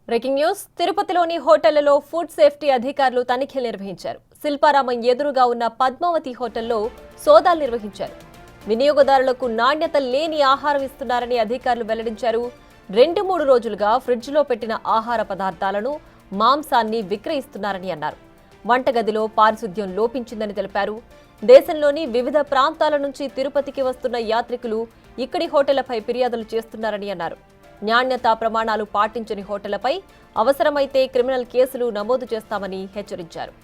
Breaking news తిరుపతిలోని హోటళ్లలో food safety అధికారులు తనిఖీలు నిర్వహించారు. శిల్పారామం ఎదురుగా ఉన్న పద్మావతి హోటల్లో సోదాలు నిర్వహించారు. వినియోగదారులకు నాణ్యత లేని ఆహారం ఇస్తున్నారని అధికారులు వెల్లడించారు. 2-3 రోజులుగా ఫ్రిడ్జ్లో పెట్టిన ఆహార పదార్థాలను, మాంసాన్ని విక్రయిస్తున్నారని అన్నారు. వంటగదిలో పారిశుద్ధ్యం లోపించిందని తెలిపారు. దేశంలోని వివిధ ప్రాంతాల నుంచి తిరుపతికి వస్తున్న యాత్రికులు ఇక్కడి హోటళ్లపై ఫిర్యాదులు చేస్తున్నారని అన్నారు. నాణ్యతా ప్రమాణాలు పాటించని హోటళ్లపై అవసరమైతే క్రిమినల్ కేసులు నమోదు చేస్తామని హెచ్చరించారు.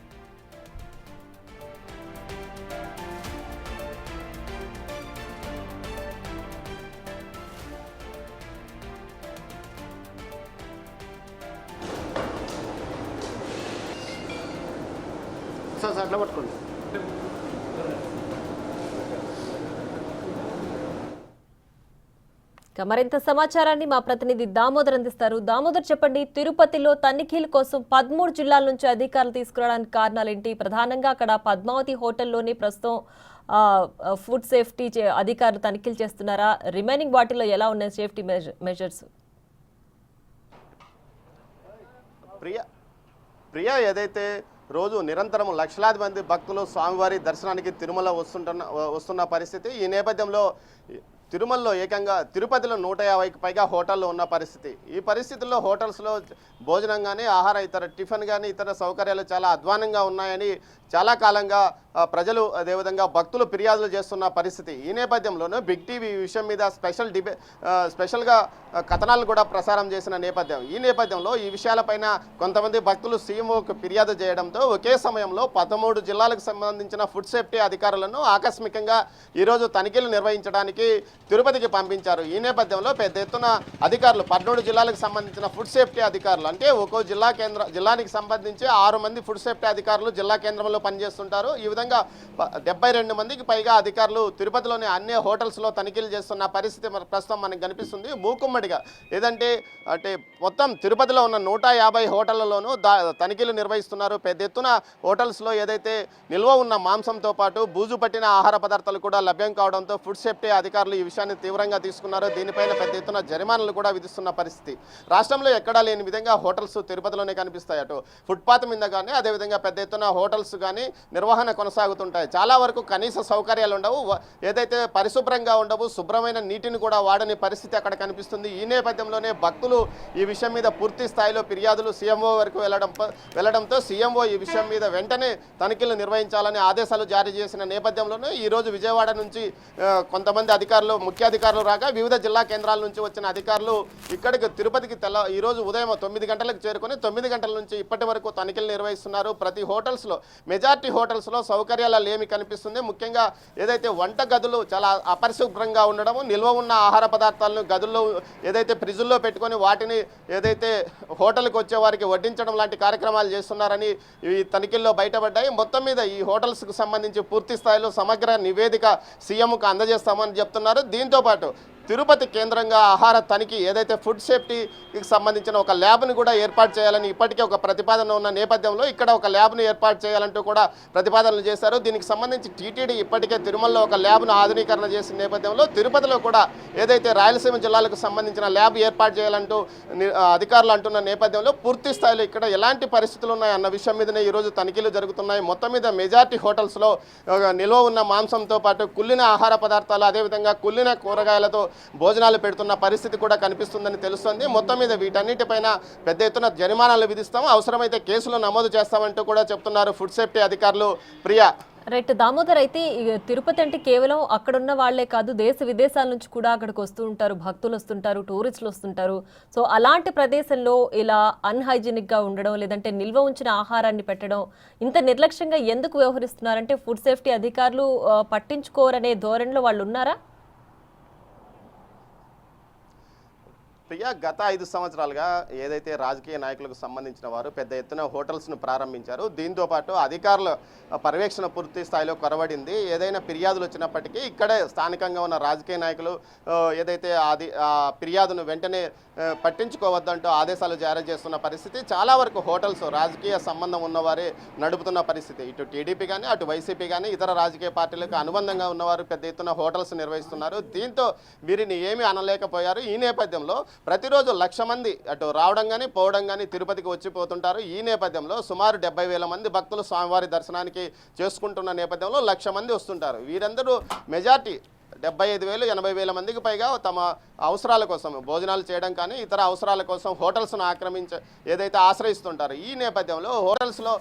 అట్లా పట్టుకోండి. మరింత సమాచారాన్ని మా ప్రతినిధి దామోదర్ అందిస్తారు. దామోదర్, చెప్పండి, తిరుపతిలో తనిఖీల కోసం 13 జిల్లాల నుంచి అధికారులు తీసుకురావడానికి కారణాలేంటి? ప్రధానంగా అక్కడ పద్మావతి హోటల్లోని ప్రస్తుతం ఫుడ్ సేఫ్టీ అధికారులు తనిఖీలు చేస్తున్నారా? రిమైనింగ్ వాటిలో ఎలా ఉన్నాయి సేఫ్టీ మెజర్స్? ప్రియా ఏదైతే రోజు నిరంతరం లక్షలాది మంది భక్తులు స్వామివారి దర్శనానికి తిరుమల వస్తున్న పరిస్థితి, ఈ నేపథ్యంలో తిరుమలలో ఏకంగా తిరుపతిలో 150కి పైగా హోటళ్ళు ఉన్న పరిస్థితి. ఈ పరిస్థితుల్లో హోటల్స్లో భోజనం కానీ, ఆహార ఇతర టిఫిన్ కానీ, ఇతర సౌకర్యాలు చాలా అధ్వానంగా ఉన్నాయని చాలా కాలంగా ప్రజలు అదేవిధంగా భక్తులు ఫిర్యాదులు చేస్తున్న పరిస్థితి. ఈ నేపథ్యంలోనూ బిగ్ టీవీ ఈ విషయం మీద స్పెషల్గా కథనాలు కూడా ప్రసారం చేసిన నేపథ్యం. ఈ నేపథ్యంలో ఈ విషయాలపైన కొంతమంది భక్తులు సీఎంఓకు ఫిర్యాదు చేయడంతో ఒకే సమయంలో 13 జిల్లాలకు సంబంధించిన ఫుడ్ సేఫ్టీ అధికారులను ఆకస్మికంగా ఈరోజు తనిఖీలు నిర్వహించడానికి తిరుపతికి పంపించారు. ఈ నేపథ్యంలో పెద్ద ఎత్తున అధికారులు 13 జిల్లాలకు సంబంధించిన ఫుడ్ సేఫ్టీ అధికారులు, అంటే ఒక్కో జిల్లానికి సంబంధించి 6 మంది ఫుడ్ సేఫ్టీ అధికారులు జిల్లా కేంద్రంలో పనిచేస్తుంటారు. ఈ విధంగా 72 మందికి పైగా అధికారులు తిరుపతిలోని అన్ని హోటల్స్లో తనిఖీలు చేస్తున్న పరిస్థితి ప్రస్తుతం మనకు కనిపిస్తుంది. మూకుమ్మడిగా ఏదంటే మొత్తం తిరుపతిలో ఉన్న 150 హోటళ్లలోనూ తనిఖీలు నిర్వహిస్తున్నారు. పెద్ద ఎత్తున హోటల్స్లో ఏదైతే నిల్వ ఉన్న మాంసంతో పాటు బూజు పట్టిన ఆహార పదార్థాలు కూడా లభ్యం కావడంతో ఫుడ్ సేఫ్టీ అధికారులు ఈ విషయాన్ని తీవ్రంగా తీసుకున్నారు. దీనిపైన పెద్ద ఎత్తున జరిమానాలు కూడా విధిస్తున్న పరిస్థితి. రాష్ట్రంలో ఎక్కడా లేని విధంగా హోటల్స్ తిరుపతిలోనే కనిపిస్తాయి. అటు ఫుట్పాత్ మీద కానీ, అదేవిధంగా పెద్ద ఎత్తున హోటల్స్ కానీ నిర్వహణ కొనసాగుతుంటాయి. చాలా వరకు కనీస సౌకర్యాలు ఉండవు, ఏదైతే పరిశుభ్రంగా ఉండవు, శుభ్రమైన నీటిని కూడా వాడని పరిస్థితి అక్కడ కనిపిస్తుంది. ఈ నేపథ్యంలోనే భక్తులు ఈ విషయం మీద పూర్తి స్థాయిలో ఫిర్యాదులు సీఎంఓ వరకు వెళ్లడంతో సీఎంఓ ఈ విషయం మీద వెంటనే తనిఖీలు నిర్వహించాలని ఆదేశాలు జారీ చేసిన నేపథ్యంలోనే ఈరోజు విజయవాడ నుంచి కొంతమంది అధికారులు, ముఖ్య అధికారులు రాగా వివిధ జిల్లా కేంద్రాల నుంచి వచ్చిన అధికారులు ఇక్కడికి తిరుపతికి ఈరోజు ఉదయం 9 గంటలకు చేరుకొని 9 గంటల నుంచి ఇప్పటి వరకు తనిఖీలు నిర్వహిస్తున్నారు. ప్రతి హోటల్స్లో, మెజార్టీ హోటల్స్లో సౌకర్యాలు లేమి కనిపిస్తుంది. ముఖ్యంగా ఏదైతే వంట గదులు చాలా అపరిశుభ్రంగా ఉండడము, నిల్వ ఉన్న ఆహార పదార్థాలను గదుల్లో ఏదైతే ఫ్రిడ్జ్లో పెట్టుకొని వాటిని ఏదైతే హోటల్కి వచ్చే వారికి వడ్డించడం లాంటి కార్యక్రమాలు చేస్తున్నారని ఈ తనిఖీల్లో బయటపడ్డాయి. మొత్తం మీద ఈ హోటల్స్కు సంబంధించి పూర్తి స్థాయిలో సమగ్ర నివేదిక సీఎంకు అందజేస్తామని చెప్తున్నారు. దీంతోపాటు తిరుపతి కేంద్రంగా ఆహార తనిఖీ ఏదైతే ఫుడ్ సేఫ్టీకి సంబంధించిన ఒక ల్యాబ్ను కూడా ఏర్పాటు చేయాలని ఇప్పటికే ఒక ప్రతిపాదన ఉన్న నేపథ్యంలో ఇక్కడ ఒక ల్యాబ్ను ఏర్పాటు చేయాలంటూ కూడా ప్రతిపాదనలు చేశారు. దీనికి సంబంధించి టీటీడీ ఇప్పటికే తిరుమలలో ఒక ల్యాబ్ను ఆధునీకరణ చేసిన నేపథ్యంలో తిరుపతిలో కూడా ఏదైతే రాయలసీమ జిల్లాలకు సంబంధించిన ల్యాబ్ ఏర్పాటు చేయాలంటూ అధికారులు అంటున్న నేపథ్యంలో పూర్తి స్థాయిలో ఇక్కడ ఎలాంటి పరిస్థితులు ఉన్నాయన్న విషయం మీదనే ఈరోజు తనిఖీలు జరుగుతున్నాయి. మొత్తం మీద మెజార్టీ హోటల్స్లో నిల్వ ఉన్న మాంసంతో పాటు కుళ్ళిన ఆహార పదార్థాలు, అదేవిధంగా కుళ్ళిన కూరగాయలతో భోజనాలు పెడుతున్న పరిస్థితి కూడా కనిపిస్తుందని తెలుస్తోంది. మొత్తం మీద వీటన్నిటిపైన పెద్ద ఎత్తున జరిమానాలు విధిస్తాము, అవసరమైతే కేసులు నమోదు చేస్తామంటూ కూడా చెప్తున్నారు ఫుడ్ సేఫ్టీ అధికారులు. ప్రియా. రైట్ దామోదర్, అయితే తిరుపతి అంటే కేవలం అక్కడున్న వాళ్లే కాదు, దేశ విదేశాల నుంచి కూడా అక్కడికి వస్తూ ఉంటారు, భక్తులు వస్తుంటారు, టూరిస్టులు వస్తుంటారు. సో అలాంటి ప్రదేశంలో ఇలా అన్హైజీనిక్గా ఉండడం, లేదంటే నిల్వ ఉంచిన ఆహారాన్ని పెట్టడం, ఇంత నిర్లక్ష్యంగా ఎందుకు వ్యవహరిస్తున్నారంటే ఫుడ్ సేఫ్టీ అధికారులు పట్టించుకోరనే ధోరణిలో వాళ్ళు ఉన్నారా? ప్రియా, గత 5 సంవత్సరాలుగా ఏదైతే రాజకీయ నాయకులకు సంబంధించిన వారు పెద్ద ఎత్తున హోటల్స్ను ప్రారంభించారు. దీంతోపాటు అధికారుల పర్యవేక్షణ పూర్తి స్థాయిలో కొరవడింది. ఏదైనా ఫిర్యాదులు వచ్చినప్పటికీ ఇక్కడే స్థానికంగా ఉన్న రాజకీయ నాయకులు ఏదైతే ఫిర్యాదును వెంటనే పట్టించుకోవద్దంటూ ఆదేశాలు జారీ చేస్తున్న పరిస్థితి. చాలా వరకు హోటల్స్ రాజకీయ సంబంధం ఉన్నవారే నడుపుతున్న పరిస్థితి. ఇటు టీడీపీ కానీ, అటు వైసీపీ కానీ, ఇతర రాజకీయ పార్టీలకు అనుబంధంగా ఉన్నవారు పెద్ద ఎత్తున హోటల్స్ నిర్వహిస్తున్నారు. దీంతో వీరిని ఏమీ అనలేకపోయారు. ఈ నేపథ్యంలో ప్రతిరోజు 1,00,000 మంది అటు రావడం కానీ పోవడం కానీ తిరుపతికి వచ్చిపోతుంటారు. ఈ నేపథ్యంలో సుమారు 70,000 మంది భక్తులు స్వామివారి దర్శనానికి చేసుకుంటున్న నేపథ్యంలో 1,00,000 మంది వస్తుంటారు. వీరందరూ మెజార్టీ 75,000 80,000 మందికి పైగా తమ అవసరాల కోసం భోజనాలు చేయడం కానీ ఇతర అవసరాల కోసం హోటల్స్ను ఏదైతే ఆశ్రయిస్తుంటారు. ఈ నేపథ్యంలో హోటల్స్లో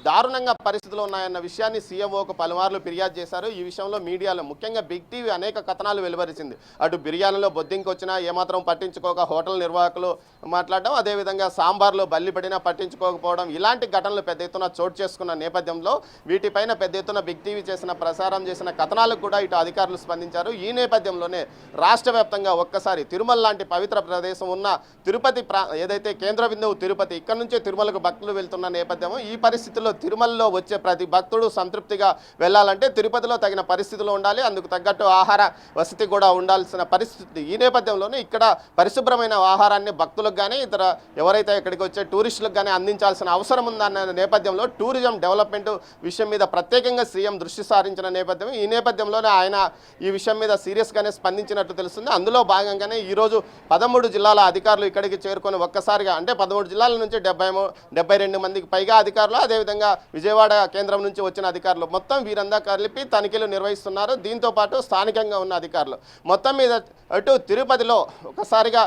దారుణంగా పరిస్థితులు ఉన్నాయన్న విషయాన్ని సీఎంఓకు పలుమార్లు ఫిర్యాదు చేశారు. ఈ విషయంలో మీడియాలో ముఖ్యంగా బిగ్ టీవీ అనేక కథనాలు వెలువరిచింది. అటు బిర్యానీలో బొద్దింకి వచ్చినా ఏమాత్రం పట్టించుకోక హోటల్ నిర్వాహకులు మాట్లాడడం, అదేవిధంగా సాంబార్లో బల్లి పడినా పట్టించుకోకపోవడం, ఇలాంటి ఘటనలు పెద్ద ఎత్తున చోటు చేసుకున్న నేపథ్యంలో వీటిపైన పెద్ద ఎత్తున బిగ్ టీవీ ప్రసారం చేసిన కథనాలకు కూడా ఇటు అధికారులు స్పందించారు. ఈ నేపథ్యంలోనే రాష్ట్ర వ్యాప్తంగా ఒక్కసారి తిరుమల లాంటి పవిత్ర ప్రదేశం ఉన్న తిరుపతి ఏదైతే కేంద్ర బిందువు తిరుపతి, ఇక్కడ నుంచే తిరుమలకు భక్తులు వెళ్తున్న నేపథ్యం, ఈ పరిస్థితుల్లో తిరుమలలో వచ్చే ప్రతి భక్తుడు సంతృప్తిగా వెళ్ళాలంటే తిరుపతిలో తగిన పరిస్థితులు ఉండాలి, అందుకు తగ్గట్టు ఆహార వసతి కూడా ఉండాల్సిన పరిస్థితి. ఈ నేపథ్యంలోనే ఇక్కడ పరిశుభ్రమైన ఆహారాన్ని భక్తులకు కానీ ఇతర ఎవరైతే ఇక్కడికి వచ్చే టూరిస్టులకు కానీ అందించాల్సిన అవసరం ఉందన్న నేపథ్యంలో టూరిజం డెవలప్మెంట్ విషయం మీద ప్రత్యేకంగా సీఎం దృష్టి సారించిన నేపథ్యం. ఈ నేపథ్యంలోనే ఆయన ఈ విషయం మీద సీరియస్గానే స్పందించినట్టు తెలుస్తుంది. అందులో భాగంగానే ఈరోజు 13 జిల్లాల అధికారులు ఇక్కడికి చేరుకొని ఒక్కసారిగా అంటే 13 జిల్లాల నుంచి 72 మందికి పైగా అధికారులు, అదేవిధంగా విజయవాడ కేంద్రం నుంచి వచ్చిన అధికారులు మొత్తం వీరంతా కలిపి తనిఖీలు నిర్వహిస్తున్నారు. దీంతోపాటు స్థానికంగా ఉన్న అధికారులు మొత్తం మీద అటు తిరుపతిలో ఒకసారిగా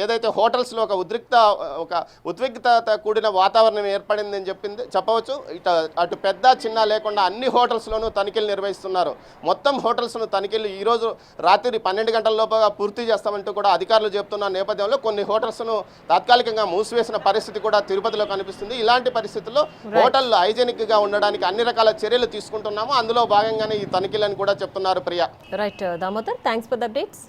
ఏదైతే హోటల్స్లో ఒక ఉద్విగ్నత కూడిన వాతావరణం ఏర్పడిందని చెప్పవచ్చు. అటు పెద్ద చిన్న లేకుండా అన్ని హోటల్స్లోనూ తనిఖీలు నిర్వహిస్తున్నారు. మొత్తం హోటల్స్ను తనిఖీలు ఈరోజు రాత్రి 12 గంటల లోపల పూర్తి చేస్తామంటూ కూడా అధికారులు చెప్తున్న నేపథ్యంలో కొన్ని హోటల్స్ను తాత్కాలికంగా మూసివేసిన పరిస్థితి కూడా తిరుపతిలో కనిపిస్తుంది. ఇలాంటి పరిస్థితుల్లో హోటల్ హైజెనిక్గా ఉండడానికి అన్ని రకాల చర్యలు తీసుకుంటున్నాము. అందులో భాగంగానే ఈ తనిఖీలను కూడా చెప్తున్నారు. Priya. Right Damodar, thanks for the updates.